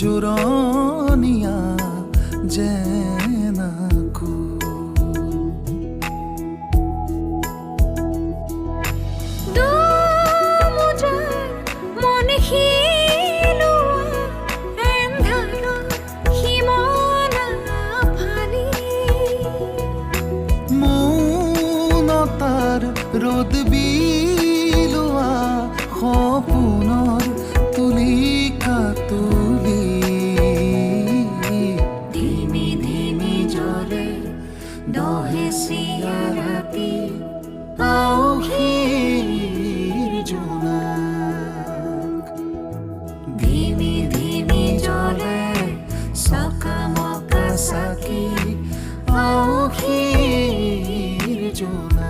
জোৰণীয়া জেনাকো মৌনতাৰ ৰ'দ বিলোৱা সপোনৰ তুলিকা তুলি ধিমি ধিমি জ্বলে দহেচিয়া ৰাতি auxir jonak ধিমি ধিমি জ্বলে চকামকা চাকি auxir jonak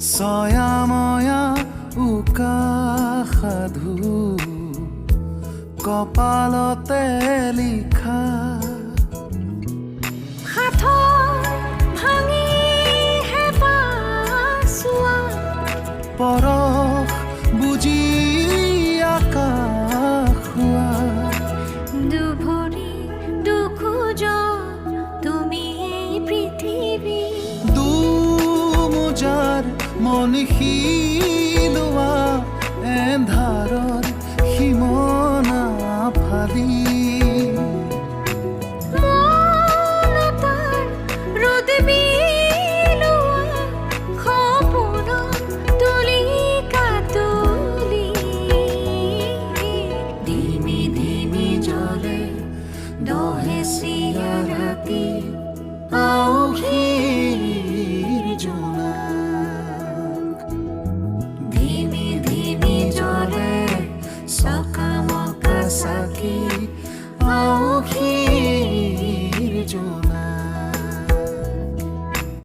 ছয়াময়া উকা সাধু কপালতে লিখা পৰশ বুজি আকাশ হোৱা দুভৰি দুখোজ তুমি এই পৃথিৱী দুমোজাৰ মন শিলোৱা এন্ধাৰৰ সীমনা ফালি ৰ'দ বিলোৱা সপোনৰ তুলিকা তুলি ধিমি ধিমি জ্বলে দহেচিয়া ৰাতি auxir jonak ধিমি ধিমি জ্বলে চকামকা চাকি auxir jonak